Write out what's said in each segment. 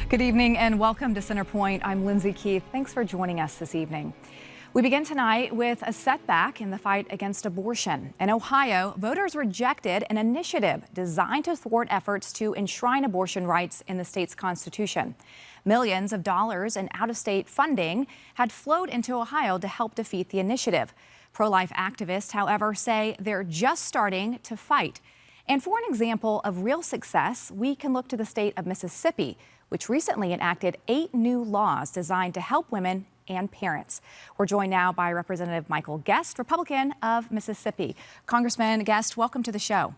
Good evening and welcome to Centerpoint. I'm Lyndsay Keith. Thanks for joining us this evening. We begin tonight with a setback in the fight against abortion. In Ohio, voters rejected an initiative designed to thwart efforts to enshrine abortion rights in the state's constitution. Millions of dollars in out-of-state funding had flowed into Ohio to help defeat the initiative. Pro-life activists, however, say they're just starting to fight. And for an example of real success, we can look to the state of Mississippi, which recently enacted 8 new laws designed to help women and parents. We're joined now by Representative Michael Guest, Republican of Mississippi. Congressman Guest, welcome to the show.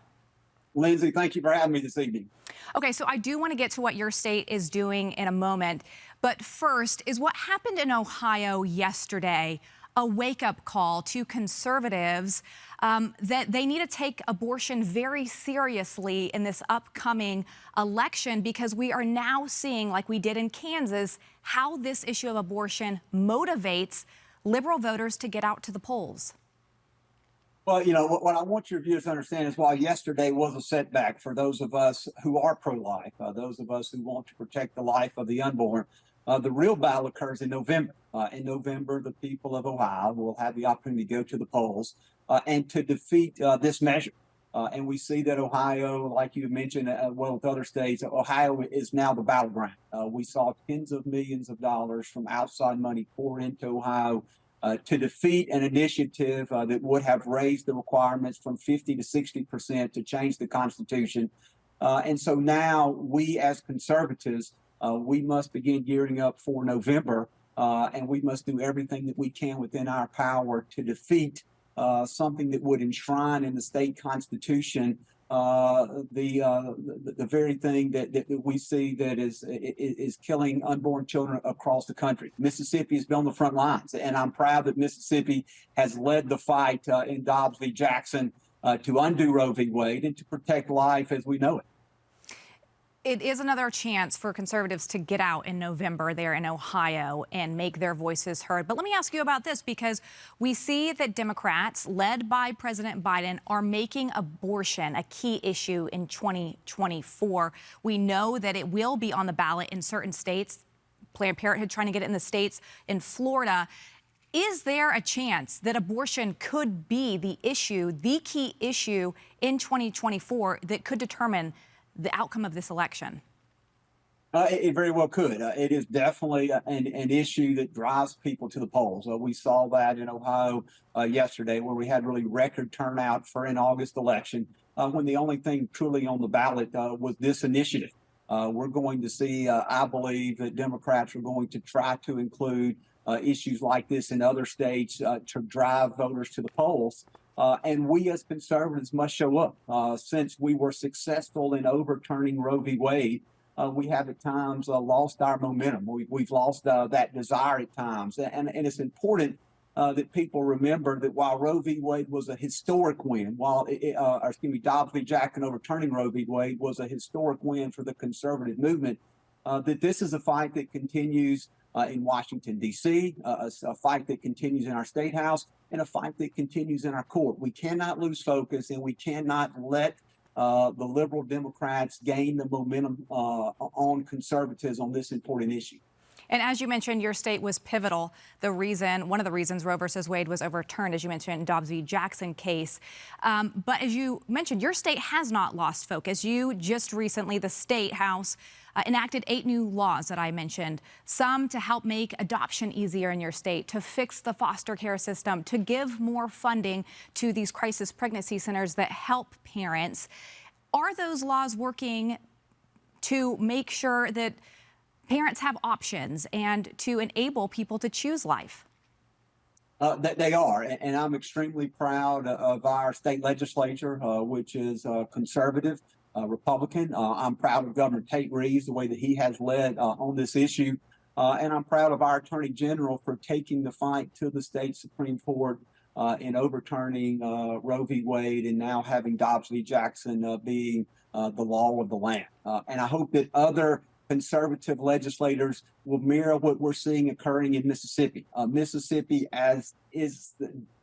Lyndsay, thank you for having me this evening. Okay, so I do want to get to what your state is doing in a moment. But first, is what happened in Ohio yesterday a wake-up call to conservatives that they need to take abortion very seriously in this upcoming election, because we are now seeing, like we did in Kansas, how this issue of abortion motivates liberal voters to get out to the polls? Well, you know, what I want your viewers to understand is while yesterday was a setback for those of us who are pro-life, those of us who want to protect the life of the unborn, the real battle occurs in November. In November, the people of Ohio will have the opportunity to go to the polls and to defeat this measure. And we see that Ohio, like you mentioned, well, with other states, Ohio is now the battleground. We saw tens of millions of dollars from outside money pour into Ohio to defeat an initiative that would have raised the requirements from 50 to 60% to change the Constitution. And so now we as conservatives, we must begin gearing up for November, and we must do everything that we can within our power to defeat something that would enshrine in the state constitution the very thing that we see that is killing unborn children across the country. Mississippi has been on the front lines, and I'm proud that Mississippi has led the fight in Dobbs v. Jackson to undo Roe v. Wade and to protect life as we know it. It is another chance for conservatives to get out in November there in Ohio and make their voices heard. But let me ask you about this, because we see that Democrats, led by President Biden, are making abortion a key issue in 2024. We know that it will be on the ballot in certain states. Planned Parenthood trying to get it in the states in Florida. Is there a chance that abortion could be the issue, the key issue in 2024 that could determine the outcome of this election? It very well could. It is definitely an issue that drives people to the polls. We saw that in Ohio yesterday, where we had really record turnout for an August election, when the only thing truly on the ballot was this initiative. We're going to see, I believe, that Democrats are going to try to include issues like this in other states to drive voters to the polls. And we as conservatives must show up. Since we were successful in overturning Roe v. Wade, we have at times lost our momentum. We've lost that desire at times. And it's important that people remember that while Roe v. Wade was a historic win, Dobbs v. Jackson overturning Roe v. Wade was a historic win for the conservative movement, that this is a fight that continues in Washington, D.C., a fight that continues in our state house, and a fight that continues in our court. We cannot lose focus, and we cannot let the liberal Democrats gain the momentum on conservatives on this important issue. And as you mentioned, your state was pivotal. One of the reasons Roe versus Wade was overturned, as you mentioned, in Dobbs v. Jackson case. But as you mentioned, your state has not lost focus. You just recently, the State House, enacted 8 new laws that I mentioned, some to help make adoption easier in your state, to fix the foster care system, to give more funding to these crisis pregnancy centers that help parents. Are those laws working to make sure that parents have options and to enable people to choose life? They are, and I'm extremely proud of our state legislature, which is conservative, Republican. I'm proud of Governor Tate Reeves, the way that he has led on this issue. And I'm proud of our Attorney General for taking the fight to the state Supreme Court in overturning Roe v. Wade and now having Dobbs v. Jackson being the law of the land. And I hope that other conservative legislators will mirror what we're seeing occurring in Mississippi. Mississippi is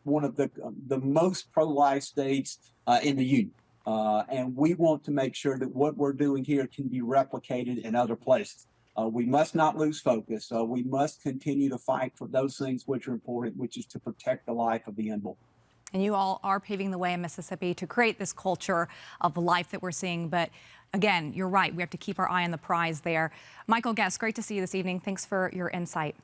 one of the most pro-life states in the union. And we want to make sure that what we're doing here can be replicated in other places. We must not lose focus. We must continue to fight for those things which are important, which is to protect the life of the unborn. And you all are paving the way in Mississippi to create this culture of life that we're seeing. But again, you're right. We have to keep our eye on the prize there. Michael Guest, great to see you this evening. Thanks for your insight.